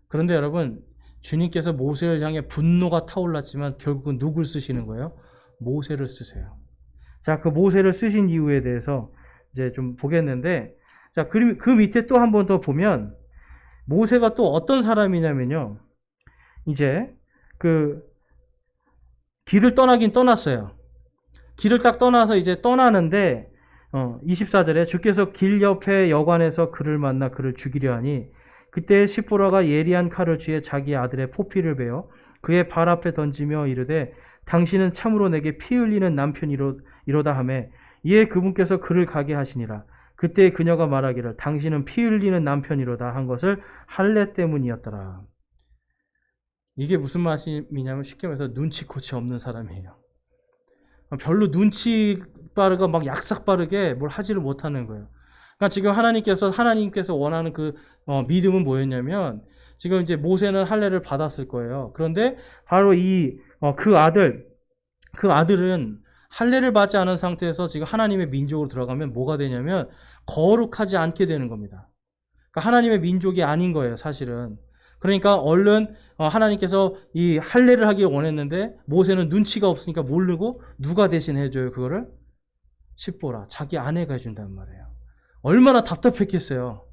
A: 그런데 여러분, 주님께서 모세를 향해 분노가 타올랐지만 결국은 누굴 쓰시는 거예요? 모세를 쓰세요. 자, 그 모세를 쓰신 이유에 대해서 이제 좀 보겠는데, 자, 그 밑에 또 한 번 더 보면 모세가 또 어떤 사람이냐면요, 이제 그 길을 떠나긴 떠났어요. 길을 딱 떠나서 이제 떠나는데 24절에 주께서 길 옆에 여관에서 그를 만나 그를 죽이려 하니 그때 시보라가 예리한 칼을 쥐어 자기 아들의 포피를 베어 그의 발 앞에 던지며 이르되, 당신은 참으로 내게 피 흘리는 남편이로다 하매, 이에 그분께서 그를 가게 하시니라. 그때 그녀가 말하기를, 당신은 피 흘리는 남편이로다 한 것을 할례 때문이었더라. 이게 무슨 말씀이냐면 쉽게 말해서 눈치코치 없는 사람이에요. 별로 눈치 빠르고 막 약삭 빠르게 뭘 하지를 못하는 거예요. 그러니까 지금 하나님께서 원하는 그 믿음은 뭐였냐면, 지금 이제 모세는 할례를 받았을 거예요. 그런데 바로 그 아들은 할례를 받지 않은 상태에서 지금 하나님의 민족으로 들어가면 뭐가 되냐면 거룩하지 않게 되는 겁니다. 그러니까 하나님의 민족이 아닌 거예요, 사실은. 그러니까 얼른 하나님께서 이 할례를 하길 원했는데 모세는 눈치가 없으니까 모르고 누가 대신 해줘요, 그거를? 십보라, 자기 아내가 해준단 말이에요. 얼마나 답답했겠어요.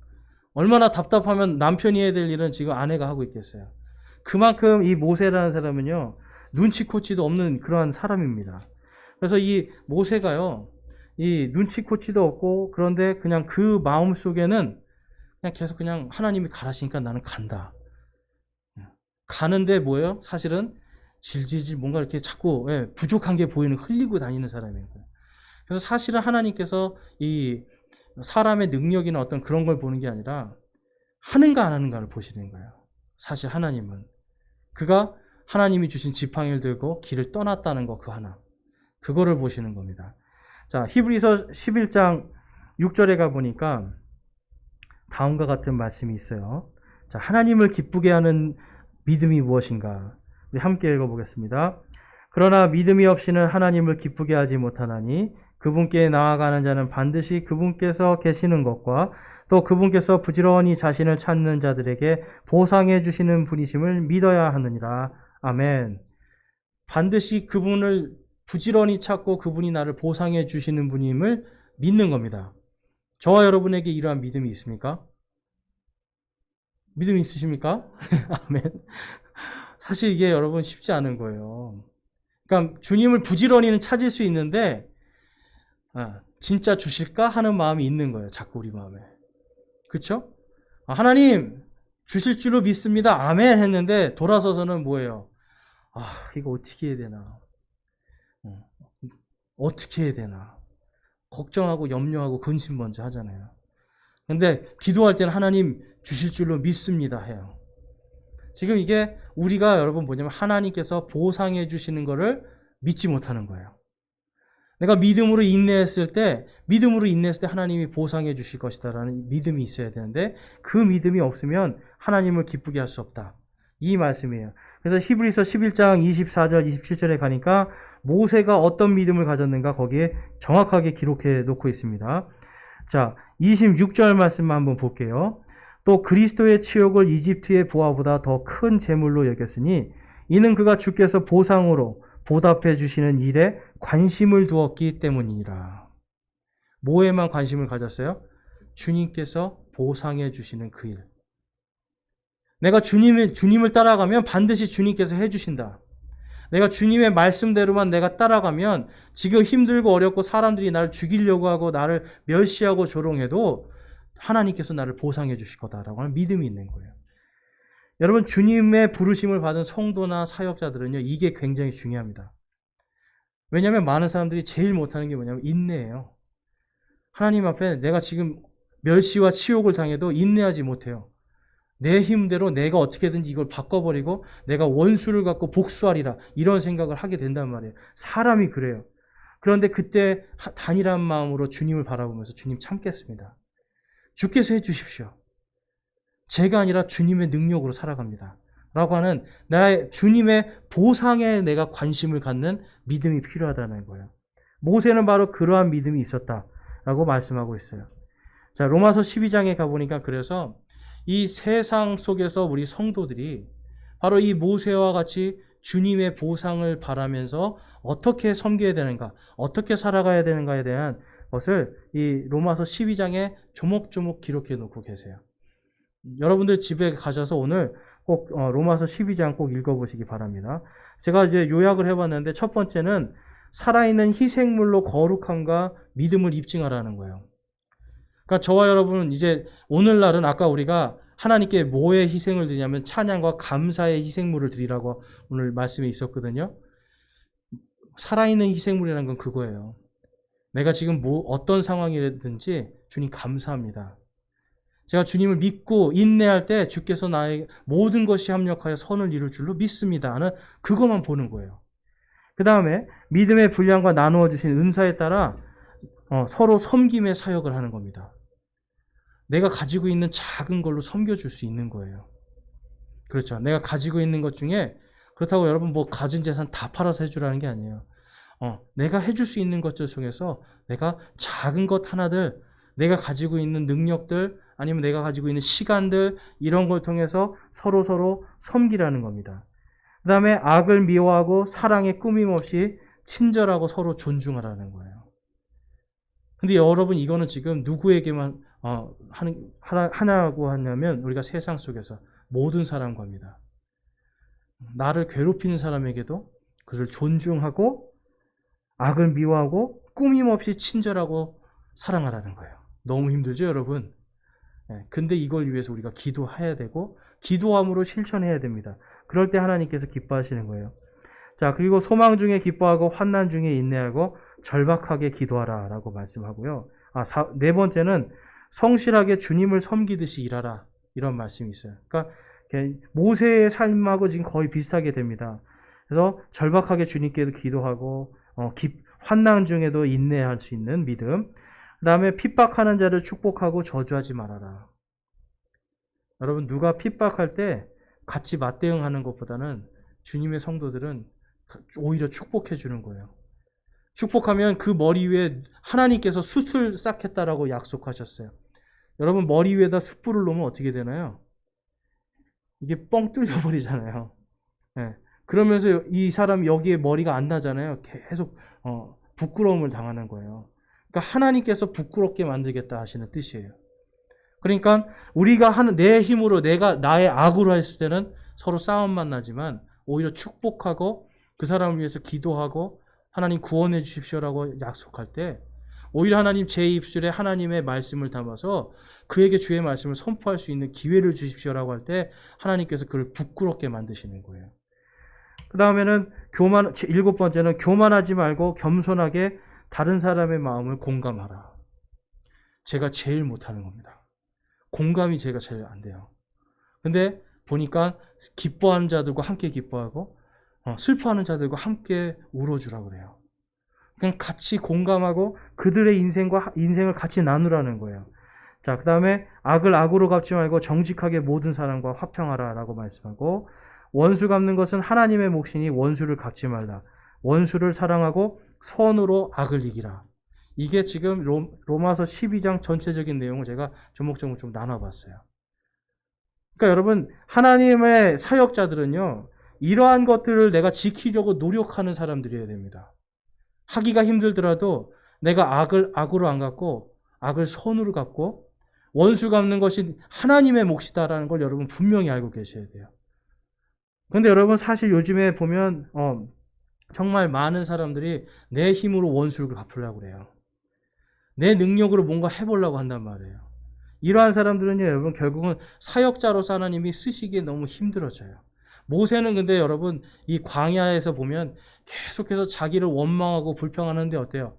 A: 얼마나 답답하면 남편이 해야 될 일은 지금 아내가 하고 있겠어요. 그만큼 이 모세라는 사람은요, 눈치코치도 없는 그러한 사람입니다. 그래서 이 모세가요, 이 눈치코치도 없고, 그런데 그냥 그 마음 속에는 그냥 계속 그냥 하나님이 가라시니까 나는 간다. 가는데 뭐예요? 사실은 질질질 뭔가 이렇게 자꾸 부족한 게 보이는, 흘리고 다니는 사람이에요. 그래서 사실은 하나님께서 이 사람의 능력이나 어떤 그런 걸 보는 게 아니라 하는가 안 하는가를 보시는 거예요. 사실 하나님은 그가 하나님이 주신 지팡이를 들고 길을 떠났다는 거, 그 하나, 그거를 보시는 겁니다. 자, 히브리서 11장 6절에 가보니까 다음과 같은 말씀이 있어요. 자, 하나님을 기쁘게 하는 믿음이 무엇인가? 우리 함께 읽어보겠습니다. 그러나 믿음이 없이는 하나님을 기쁘게 하지 못하나니 그분께 나아가는 자는 반드시 그분께서 계시는 것과 또 그분께서 부지런히 자신을 찾는 자들에게 보상해 주시는 분이심을 믿어야 하느니라. 아멘. 반드시 그분을 부지런히 찾고 그분이 나를 보상해 주시는 분임을 믿는 겁니다. 저와 여러분에게 이러한 믿음이 있습니까? 믿음이 있으십니까? 아멘. 사실 이게 여러분 쉽지 않은 거예요. 그러니까 주님을 부지런히는 찾을 수 있는데 진짜 주실까 하는 마음이 있는 거예요. 자꾸 우리 마음에. 그렇죠? 하나님 주실 줄로 믿습니다. 아멘 했는데 돌아서서는 뭐예요? 이거 어떻게 해야 되나? 어떻게 해야 되나? 걱정하고 염려하고 근심 먼저 하잖아요. 근데 기도할 때는 하나님 주실 줄로 믿습니다 해요. 지금 이게 우리가 여러분 뭐냐면 하나님께서 보상해 주시는 거를 믿지 못하는 거예요. 내가 믿음으로 인내했을 때 하나님이 보상해 주실 것이다라는 믿음이 있어야 되는데 그 믿음이 없으면 하나님을 기쁘게 할 수 없다. 이 말씀이에요. 그래서 히브리서 11장 24절 27절에 가니까 모세가 어떤 믿음을 가졌는가 거기에 정확하게 기록해 놓고 있습니다. 자, 26절 말씀만 한번 볼게요. 또 그리스도의 치욕을 이집트의 부하보다 더 큰 재물로 여겼으니 이는 그가 주께서 보상으로 보답해 주시는 일에 관심을 두었기 때문이니라. 뭐에만 관심을 가졌어요? 주님께서 보상해 주시는 그 일. 내가 주님을 따라가면 반드시 주님께서 해주신다. 내가 주님의 말씀대로만 내가 따라가면 지금 힘들고 어렵고 사람들이 나를 죽이려고 하고 나를 멸시하고 조롱해도 하나님께서 나를 보상해 주실 거다라고 하는 믿음이 있는 거예요. 여러분 주님의 부르심을 받은 성도나 사역자들은요 이게 굉장히 중요합니다. 왜냐하면 많은 사람들이 제일 못하는 게 뭐냐면 인내예요. 하나님 앞에 내가 지금 멸시와 치욕을 당해도 인내하지 못해요. 내 힘대로 내가 어떻게든지 이걸 바꿔버리고 내가 원수를 갖고 복수하리라 이런 생각을 하게 된단 말이에요. 사람이 그래요. 그런데 그때 단일한 마음으로 주님을 바라보면서 주님 참겠습니다. 주께서 해주십시오. 제가 아니라 주님의 능력으로 살아갑니다. 라고 하는 나의 주님의 보상에 내가 관심을 갖는 믿음이 필요하다는 거예요. 모세는 바로 그러한 믿음이 있었다라고 말씀하고 있어요. 자, 로마서 12장에 가보니까 그래서 이 세상 속에서 우리 성도들이 바로 이 모세와 같이 주님의 보상을 바라면서 어떻게 섬겨야 되는가, 어떻게 살아가야 되는가에 대한 것을 이 로마서 12장에 조목조목 기록해 놓고 계세요. 여러분들 집에 가셔서 오늘 꼭 로마서 12장 꼭 읽어보시기 바랍니다. 제가 이제 요약을 해봤는데 첫 번째는 살아있는 희생물로 거룩함과 믿음을 입증하라는 거예요. 그러니까 저와 여러분은 이제 오늘날은 아까 우리가 하나님께 뭐의 희생을 드리냐면 찬양과 감사의 희생물을 드리라고 오늘 말씀에 있었거든요. 살아있는 희생물이라는 건 그거예요. 내가 지금 어떤 상황이든지 주님 감사합니다. 제가 주님을 믿고 인내할 때 주께서 나의 모든 것이 합력하여 선을 이룰 줄로 믿습니다 하는 그것만 보는 거예요. 그 다음에 믿음의 분량과 나누어 주신 은사에 따라 서로 섬김의 사역을 하는 겁니다. 내가 가지고 있는 작은 걸로 섬겨줄 수 있는 거예요. 그렇죠. 내가 가지고 있는 것 중에 그렇다고 여러분 뭐 가진 재산 다 팔아서 해주라는 게 아니에요. 내가 해줄 수 있는 것들 속에서 내가 작은 것 하나들, 내가 가지고 있는 능력들, 아니면 내가 가지고 있는 시간들, 이런 걸 통해서 서로 섬기라는 겁니다. 그 다음에 악을 미워하고 사랑에 꾸밈없이 친절하고 서로 존중하라는 거예요. 근데 여러분 이거는 지금 누구에게만 하냐고 하냐면 우리가 세상 속에서 모든 사람과 합니다. 나를 괴롭히는 사람에게도 그를 존중하고 악을 미워하고 꾸밈없이 친절하고 사랑하라는 거예요. 너무 힘들죠, 여러분? 근데 이걸 위해서 우리가 기도해야 되고 기도함으로 실천해야 됩니다. 그럴 때 하나님께서 기뻐하시는 거예요. 자, 그리고 소망 중에 기뻐하고 환난 중에 인내하고 절박하게 기도하라 라고 말씀하고요. 네 번째는 성실하게 주님을 섬기듯이 일하라, 이런 말씀이 있어요. 그러니까 모세의 삶하고 지금 거의 비슷하게 됩니다. 그래서 절박하게 주님께도 기도하고 환난 중에도 인내할 수 있는 믿음. 그 다음에 핍박하는 자를 축복하고 저주하지 말아라. 여러분 누가 핍박할 때 같이 맞대응하는 것보다는 주님의 성도들은 오히려 축복해 주는 거예요. 축복하면 그 머리 위에 하나님께서 숯을 쌓겠다라고 약속하셨어요. 여러분 머리 위에다 숯불을 놓으면 어떻게 되나요? 이게 뻥 뚫려버리잖아요. 네. 그러면서 이 사람 여기에 머리가 안 나잖아요. 계속 부끄러움을 당하는 거예요. 그러니까 하나님께서 부끄럽게 만들겠다 하시는 뜻이에요. 그러니까 우리가 하는 내 힘으로 내가 나의 악으로 했을 때는 서로 싸움만 나지만 오히려 축복하고 그 사람을 위해서 기도하고 하나님 구원해 주십시오라고 약속할 때 오히려 하나님 제 입술에 하나님의 말씀을 담아서 그에게 주의 말씀을 선포할 수 있는 기회를 주십시오라고 할 때 하나님께서 그를 부끄럽게 만드시는 거예요. 그 다음에는 일곱 번째는 교만하지 말고 겸손하게 다른 사람의 마음을 공감하라. 제가 제일 못하는 겁니다. 공감이 제가 제일 안 돼요. 근데 보니까 기뻐하는 자들과 함께 기뻐하고 슬퍼하는 자들과 함께 울어주라고 그래요. 그냥 같이 공감하고 그들의 인생을 같이 나누라는 거예요. 자, 그 다음에 악을 악으로 갚지 말고 정직하게 모든 사람과 화평하라라고 말씀하고, 원수 갚는 것은 하나님의 몫이니 원수를 갚지 말라. 원수를 사랑하고 선으로 악을 이기라. 이게 지금 로마서 12장 전체적인 내용을 제가 조목조목 좀 나눠봤어요. 그러니까 여러분, 하나님의 사역자들은요, 이러한 것들을 내가 지키려고 노력하는 사람들이어야 됩니다. 하기가 힘들더라도 내가 악을 악으로 안 갚고 악을 선으로 갚고 원수 갚는 것이 하나님의 몫이다라는 걸 여러분 분명히 알고 계셔야 돼요. 그런데 여러분, 사실 요즘에 보면 정말 많은 사람들이 내 힘으로 원수를 갚으려고 그래요. 내 능력으로 뭔가 해보려고 한단 말이에요. 이러한 사람들은요, 여러분, 결국은 사역자로서 하나님이 쓰시기에 너무 힘들어져요. 모세는 근데 여러분, 이 광야에서 보면 계속해서 자기를 원망하고 불평하는데 어때요?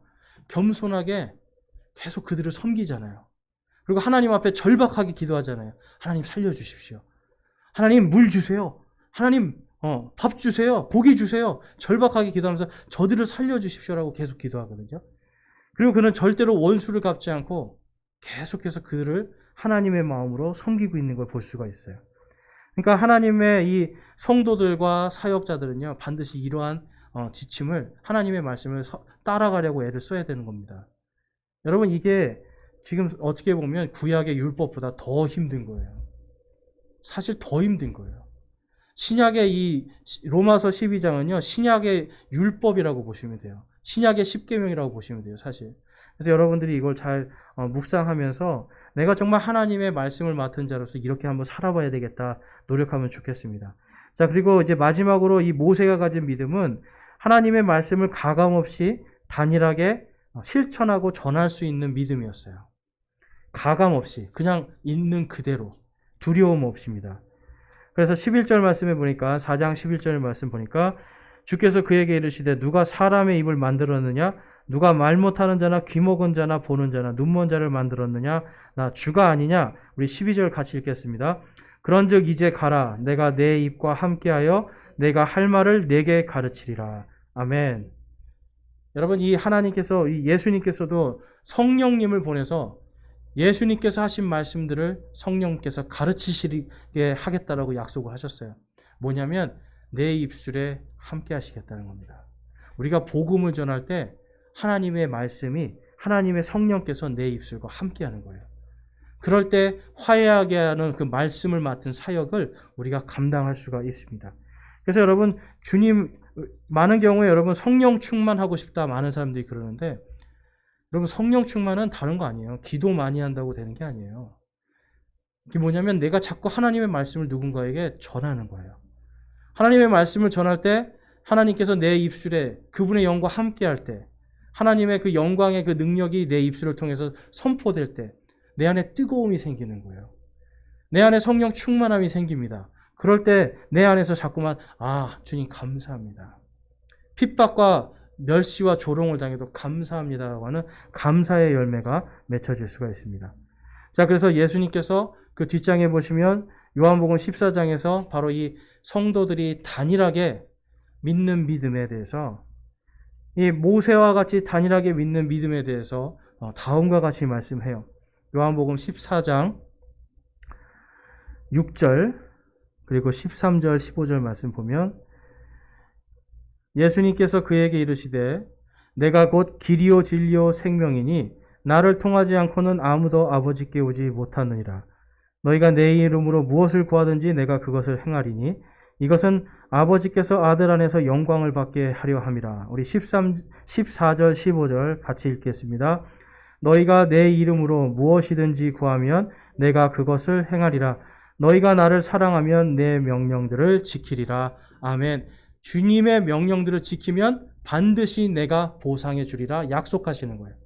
A: 겸손하게 계속 그들을 섬기잖아요. 그리고 하나님 앞에 절박하게 기도하잖아요. 하나님 살려주십시오. 하나님 물 주세요. 하나님 밥 주세요. 고기 주세요. 절박하게 기도하면서 저들을 살려주십시오라고 계속 기도하거든요. 그리고 그는 절대로 원수를 갚지 않고 계속해서 그들을 하나님의 마음으로 섬기고 있는 걸 볼 수가 있어요. 그러니까 하나님의 이 성도들과 사역자들은요, 반드시 이러한 지침을, 하나님의 말씀을 따라가려고 애를 써야 되는 겁니다. 여러분, 이게 지금 어떻게 보면 구약의 율법보다 더 힘든 거예요. 사실 더 힘든 거예요. 신약의 이 로마서 12장은요, 신약의 율법이라고 보시면 돼요. 신약의 십계명이라고 보시면 돼요, 사실. 그래서 여러분들이 이걸 잘 묵상하면서 내가 정말 하나님의 말씀을 맡은 자로서 이렇게 한번 살아봐야 되겠다 노력하면 좋겠습니다. 자, 그리고 이제 마지막으로 이 모세가 가진 믿음은 하나님의 말씀을 가감없이 단일하게 실천하고 전할 수 있는 믿음이었어요. 가감없이 그냥 있는 그대로 두려움 없습니다. 그래서 11절 말씀에 보니까 4장 11절 말씀 보니까 주께서 그에게 이르시되 누가 사람의 입을 만들었느냐? 누가 말 못하는 자나 귀 먹은 자나 보는 자나 눈 먼 자를 만들었느냐? 나 주가 아니냐? 우리 12절 같이 읽겠습니다. 그런즉 이제 가라. 내가 내 입과 함께하여 내가 할 말을 내게 가르치리라. 아멘. 여러분, 이 하나님께서, 이 예수님께서도 성령님을 보내서 예수님께서 하신 말씀들을 성령께서 가르치시게 하겠다라고 약속을 하셨어요. 뭐냐면 내 입술에 함께 하시겠다는 겁니다. 우리가 복음을 전할 때 하나님의 말씀이, 하나님의 성령께서 내 입술과 함께 하는 거예요. 그럴 때 화해하게 하는 그 말씀을 맡은 사역을 우리가 감당할 수가 있습니다. 그래서 여러분, 주님, 많은 경우에 여러분 성령 충만하고 싶다 많은 사람들이 그러는데, 여러분 성령 충만은 다른 거 아니에요. 기도 많이 한다고 되는 게 아니에요. 이게 뭐냐면 내가 자꾸 하나님의 말씀을 누군가에게 전하는 거예요. 하나님의 말씀을 전할 때 하나님께서 내 입술에 그분의 영과 함께 할 때, 하나님의 그 영광의 그 능력이 내 입술을 통해서 선포될 때 내 안에 뜨거움이 생기는 거예요. 내 안에 성령 충만함이 생깁니다. 그럴 때 내 안에서 자꾸만 주님 감사합니다. 핍박과 멸시와 조롱을 당해도 감사합니다라고 하는 감사의 열매가 맺혀질 수가 있습니다. 자, 그래서 예수님께서 그 뒷장에 보시면 요한복음 14장에서 바로 이 성도들이 단일하게 믿는 믿음에 대해서, 이 모세와 같이 단일하게 믿는 믿음에 대해서 다음과 같이 말씀해요. 요한복음 14장 6절 그리고 13절 15절 말씀 보면 예수님께서 그에게 이르시되 내가 곧 길이요 진리요 생명이니 나를 통하지 않고는 아무도 아버지께 오지 못하느니라. 너희가 내 이름으로 무엇을 구하든지 내가 그것을 행하리니 이것은 아버지께서 아들 안에서 영광을 받게 하려 함이라. 우리 14절 15절 같이 읽겠습니다. 너희가 내 이름으로 무엇이든지 구하면 내가 그것을 행하리라. 너희가 나를 사랑하면 내 명령들을 지키리라. 아멘. 주님의 명령들을 지키면 반드시 내가 보상해 주리라 약속하시는 거예요.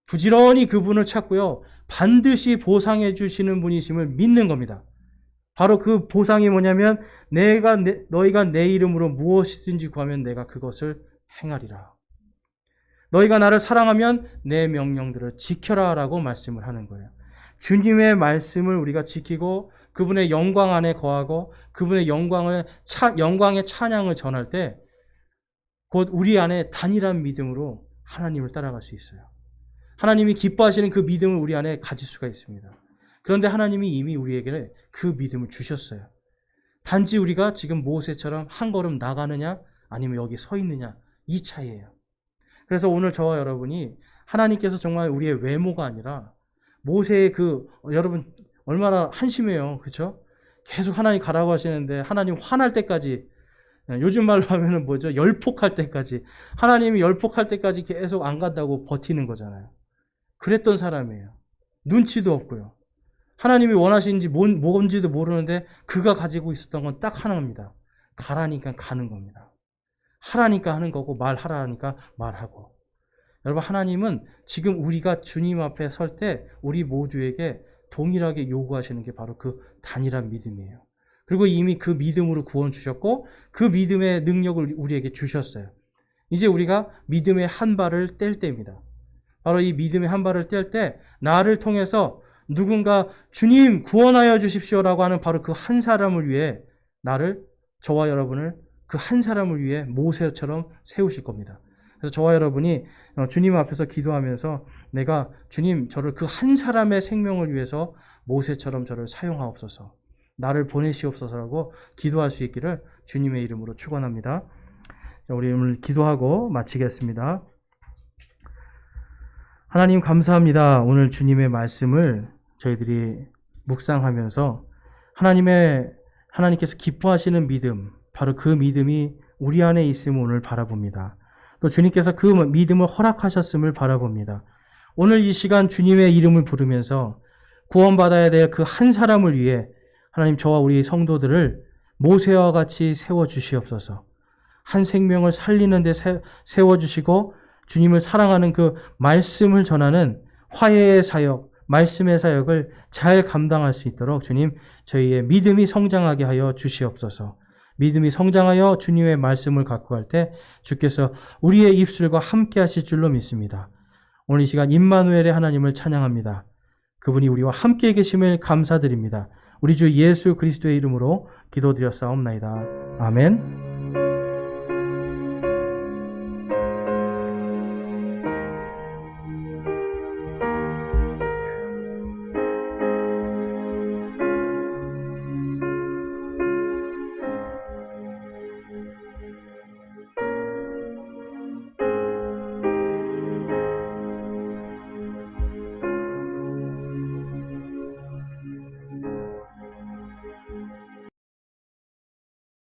A: 부지런히 그분을 찾고요. 반드시 보상해 주시는 분이심을 믿는 겁니다. 바로 그 보상이 뭐냐면 너희가 내 이름으로 무엇이든지 구하면 내가 그것을 행하리라. 너희가 나를 사랑하면 내 명령들을 지켜라 라고 말씀을 하는 거예요. 주님의 말씀을 우리가 지키고 그분의 영광 안에 거하고 그분의 영광의 찬양을 전할 때 곧 우리 안에 단일한 믿음으로 하나님을 따라갈 수 있어요. 하나님이 기뻐하시는 그 믿음을 우리 안에 가질 수가 있습니다. 그런데 하나님이 이미 우리에게 그 믿음을 주셨어요. 단지 우리가 지금 모세처럼 한 걸음 나가느냐 아니면 여기 서 있느냐 이 차이예요. 그래서 오늘 저와 여러분이 하나님께서 정말 우리의 외모가 아니라 모세의 여러분 얼마나 한심해요. 그렇죠? 계속 하나님 가라고 하시는데 하나님 화날 때까지 요즘 말로 하면은 뭐죠? 열폭할 때까지 하나님이 열폭할 때까지 계속 안 간다고 버티는 거잖아요. 그랬던 사람이에요. 눈치도 없고요. 하나님이 원하시는지 뭔지도 모르는데 그가 가지고 있었던 건 딱 하나입니다. 가라니까 가는 겁니다. 하라니까 하는 거고 말하라니까 말하고. 여러분 하나님은 지금 우리가 주님 앞에 설 때 우리 모두에게 동일하게 요구하시는 게 바로 그 단일한 믿음이에요. 그리고 이미 그 믿음으로 구원 주셨고 그 믿음의 능력을 우리에게 주셨어요. 이제 우리가 믿음의 한 발을 뗄 때입니다. 바로 이 믿음의 한 발을 뗄 때 나를 통해서 누군가 주님 구원하여 주십시오라고 하는 바로 그 한 사람을 위해 저와 여러분을 그 한 사람을 위해 모세처럼 세우실 겁니다. 그래서 저와 여러분이 주님 앞에서 기도하면서 내가 주님 저를 그 한 사람의 생명을 위해서 모세처럼 저를 사용하옵소서 나를 보내시옵소서라고 기도할 수 있기를 주님의 이름으로 축원합니다. 우리 오늘 기도하고 마치겠습니다. 하나님 감사합니다. 오늘 주님의 말씀을 저희들이 묵상하면서 하나님께서 기뻐하시는 믿음, 바로 그 믿음이 우리 안에 있음을 오늘 바라봅니다. 또 주님께서 그 믿음을 허락하셨음을 바라봅니다. 오늘 이 시간 주님의 이름을 부르면서 구원받아야 될 그 한 사람을 위해 하나님 저와 우리 성도들을 모세와 같이 세워주시옵소서. 한 생명을 살리는 데 세워주시고 주님을 사랑하는 그 말씀을 전하는 화해의 사역, 말씀의 사역을 잘 감당할 수 있도록 주님 저희의 믿음이 성장하게 하여 주시옵소서. 믿음이 성장하여 주님의 말씀을 갖고 갈 때 주께서 우리의 입술과 함께 하실 줄로 믿습니다. 오늘 이 시간 임마누엘의 하나님을 찬양합니다. 그분이 우리와 함께 계심을 감사드립니다. 우리 주 예수 그리스도의 이름으로 기도드렸사옵나이다. 아멘.